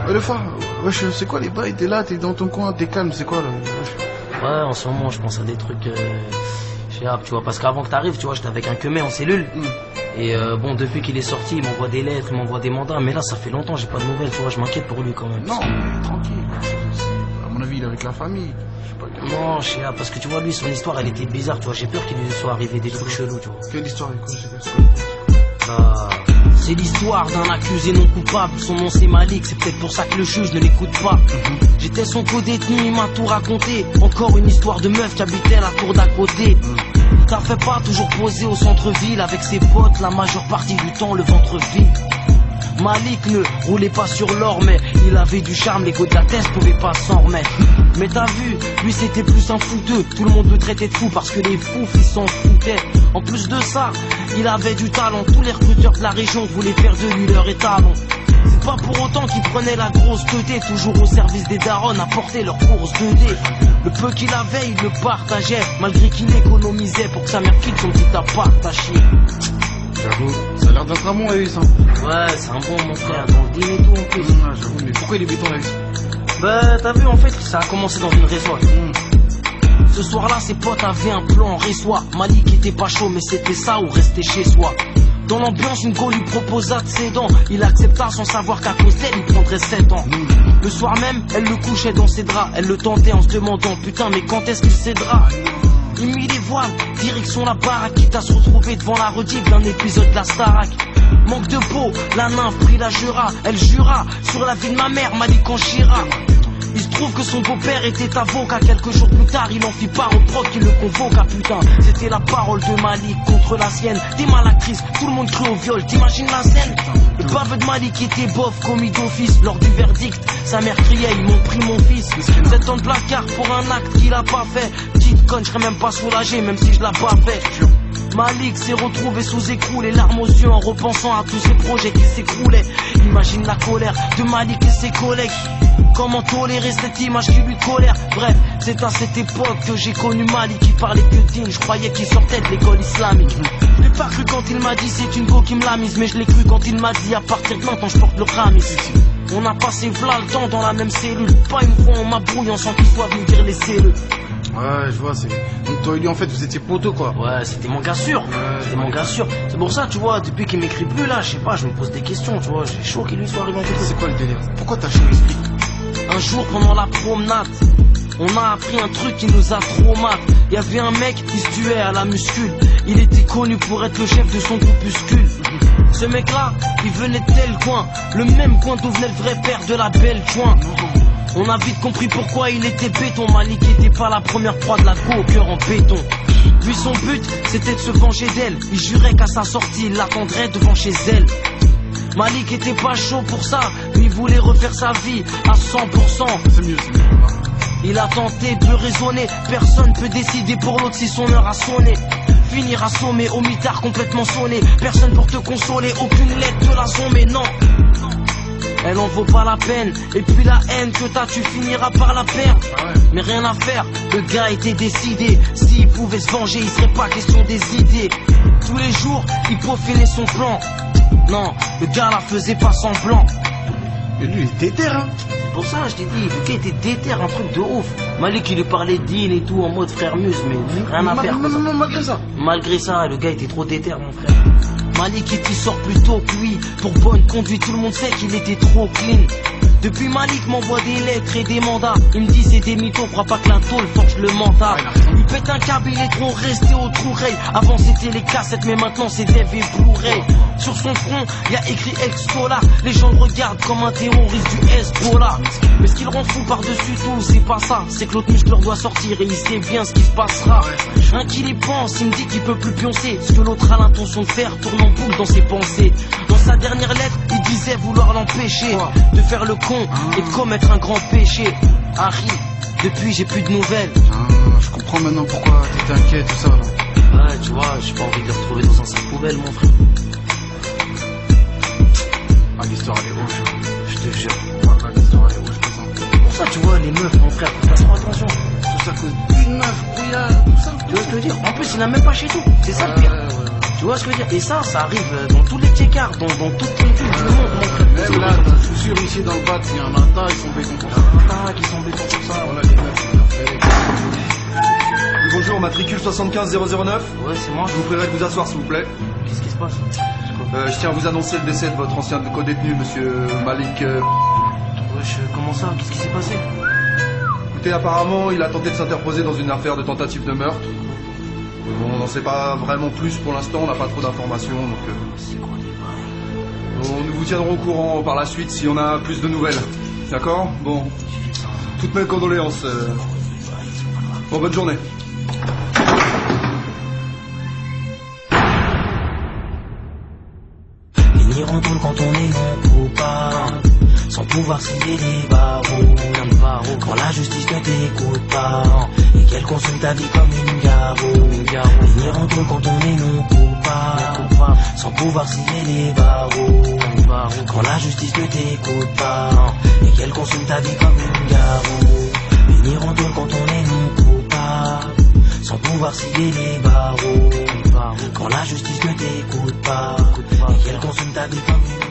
Le phare, wesh, c'est quoi les bails? T'es là, t'es dans ton coin, t'es calme, c'est quoi là? Wesh. Ouais, en ce moment, je pense à des trucs. Tu vois, parce qu'avant que t'arrives, tu vois, j'étais avec un queumé en cellule. Et bon, depuis qu'il est sorti, il m'envoie des lettres, il m'envoie des mandats. Mais là, ça fait longtemps, j'ai pas de nouvelles, tu vois, je m'inquiète pour lui quand même. Non, mais tranquille. À mon avis, il est avec la famille. Non, parce que tu vois, lui, son histoire, elle était bizarre, tu vois. J'ai peur qu'il lui soit arrivé des trucs chelous, tu vois. Quelle histoire, écoute, c'est l'histoire d'un accusé non coupable. Son nom c'est Malik, c'est peut-être pour ça que le juge ne l'écoute pas. J'étais son co-détenu, il m'a tout raconté. Encore une histoire de meuf qui habitait la cour d'à côté. T'as fait pas toujours posé au centre-ville avec ses potes, la majeure partie du temps le ventre vide. Malik ne roulait pas sur l'or, mais il avait du charme, les gars de la thèse pouvaient pas s'en remettre. Mais t'as vu, lui c'était plus un fouteux. Tout le monde le traitait de fou parce que les fous ils s'en foutaient. En plus de ça, il avait du talent. Tous les recruteurs de la région voulaient faire de lui leur étalon. C'est pas pour autant qu'il prenait la grosse 2D, toujours au service des darons à porter leur course 2D. Le peu qu'il avait, il le partageait, malgré qu'il économisait pour que sa mère quitte son petit appart à chier. J'avoue, ça a l'air d'être un bon Avis, hein. Ouais, c'est un bon mon frère, dans le dîner et tout en plus. J'avoue, mais pourquoi il est béton Avis? Bah t'as vu en fait, ça a commencé dans une réseau. Ce soir-là, ses potes avaient un plan en résoie. Malik était pas chaud, mais c'était ça ou rester chez soi. Dans l'ambiance, une go lui proposa de ses dents. Il accepta sans savoir qu'à cause d'elle, il prendrait 7 ans. Le soir même, elle le couchait dans ses draps. Elle le tentait en se demandant, putain, mais quand est-ce qu'il cédera? Il mit les voiles, direction la baraque, quitte à se retrouver devant la rediff d'un épisode de la Starac. Manque de peau, la nymphe prit la jura. Elle jura sur la vie de ma mère, Malik en chira. Il se trouve que son beau-père était avocat. Quelques jours plus tard, il en fit part au proc qui le convoqua. Putain, c'était la parole de Malik contre la sienne. T'es mal actrice, tout le monde crie au viol. T'imagines la scène? Le baveux de Malik était bof, commis d'office. Lors du verdict, sa mère criait, ils m'ont pris mon fils. 7 ans de placard pour un acte qu'il a pas fait. Petite conne, je serais même pas soulagé, même si je l'ai pas fait. Malik s'est retrouvé sous écrou, les larmes aux yeux en repensant à tous ces projets qui s'écroulaient. Imagine la colère de Malik et ses collègues. Comment tolérer cette image qui lui colère? Bref, c'est à cette époque que j'ai connu Malik qui parlait que digne. Je croyais qu'il sortait de l'école islamique. Je l'ai pas cru quand il m'a dit c'est une go qui me l'a mise, mais je l'ai cru quand il m'a dit à partir de maintenant je porte le ramis. On a passé v'là le temps dans la même cellule. Pas une fois on m'abrouille sans qu'il soit venu dire laissez-le. Ouais, je vois, c'est. Donc toi et lui en fait vous étiez poteaux quoi. Ouais, c'était mon gars sûr. C'était mon gars sûr. C'est pour ça, tu vois, depuis qu'il m'écrit plus là, je sais pas, je me pose des questions, tu vois, j'ai chaud qu'il lui soit arrivé en quelque chose. C'est quoi le délire? Pourquoi t'as chaud? Explique. Un jour pendant la promenade, on a appris un truc qui nous a traumatisé. Il y avait un mec qui se tuait à la muscule. Il était connu pour être le chef de son groupuscule. Ce mec-là, il venait de tel coin, le même coin d'où venait le vrai père de la belle joint. On a vite compris pourquoi il était béton. Malik était pas la première proie de la go au cœur en béton. Lui son but, c'était de se venger d'elle. Il jurait qu'à sa sortie, il l'attendrait devant chez elle. Malik était pas chaud pour ça, lui voulait refaire sa vie à 100%. C'est mieux. Il a tenté de raisonner, personne peut décider pour l'autre si son heure a sonné. Finir assommé, au mitard complètement sonné. Personne pour te consoler, aucune lettre te l'a sommé, non. Elle en vaut pas la peine, et puis la haine que t'as tu finiras par la perdre. Mais rien à faire, le gars était décidé. S'il pouvait se venger, il serait pas question des idées. Tous les jours, il peaufinait son plan. Non, le gars la faisait pas semblant. Et lui il était déter hein. C'est pour ça je t'ai dit, le gars était déter, un truc de ouf. Malik il lui parlait d'île et tout en mode frère muse, mais rien à faire. Non, malgré ça. Malgré ça, le gars était trop déter mon frère. Malik il sort plus tôt que lui. Pour bonne conduite, tout le monde sait qu'il était trop clean. Depuis Malik m'envoie des lettres et des mandats. Il me dit c'est des mythos, crois pas que la tôle forge le mental. Il pète un câble, il est trop resté au trou-ray. Avant c'était les cassettes mais maintenant c'est Dev et Blu-ray. Sur son front, y a écrit ex-dollar. Les gens le regardent comme un terroriste du Hezbollah. Mais ce qui le rend fou par-dessus tout, c'est pas ça. C'est que l'autre muscleur doit sortir et il sait bien ce qui se passera. Un qui y pense, il me dit qu'il peut plus pioncer. Ce que l'autre a l'intention de faire tourne en boule dans ses pensées. Dans sa dernière lettre, il disait vouloir l'empêcher de faire le con et de commettre un grand péché. Harry, depuis j'ai plus de nouvelles. Je comprends maintenant pourquoi t'étais inquiet tout ça là. Ouais, tu vois, j'ai pas envie de le retrouver dans un sac poubelle mon frère. Ah, l'histoire elle est rouge. Je te jure. Ah, l'histoire elle est rouge, C'est pour ça tu vois les meufs mon frère, faut faire attention. tout ça à cause d'une meuf, brouillard, tout ça. Tu vois ce que je veux dire? En plus il n'a même pas chez tout, c'est ça le pire. Tu vois ce que je veux dire? Et ça arrive dans tous les check-outs, dans toutes les films du monde mon frère. Même là, je suis sûr, ici dans le bat, il y a un attaque, ils sont béton pour ça. Attaque, ils sont béton pour ça. Voilà, les meufs, Oui, bonjour, matricule 75009. Ouais, c'est moi. Je vous prierai de vous asseoir, s'il vous plaît. Qu'est-ce qui se passe? Je tiens à vous annoncer le décès de votre ancien co-détenu, monsieur Malik. Wesh, comment ça? Qu'est-ce qui s'est passé? Écoutez, apparemment, il a tenté de s'interposer dans une affaire de tentative de meurtre. Bon, on n'en sait pas vraiment plus pour l'instant, on n'a pas trop d'informations, donc... C'est quoi les bails? Nous vous tiendrons au courant par la suite si on a plus de nouvelles. D'accord? Bon. Toutes mes condoléances. Bon, bonne journée. Ils retourne quand on est non coupable, sans pouvoir scier les barreaux. Quand la justice ne t'écoute pas et qu'elle consomme ta vie comme une garrot. Ils retourne quand on est non coupable, sans pouvoir scier les barreaux. Quand la justice ne t'écoute pas et qu'elle consomme ta vie comme une garrot. Ils retourne quand on est non coupable, sans pouvoir scier les barreaux. Quand la justice ne t'écoute pas et qu'elle consomme ta vie comme une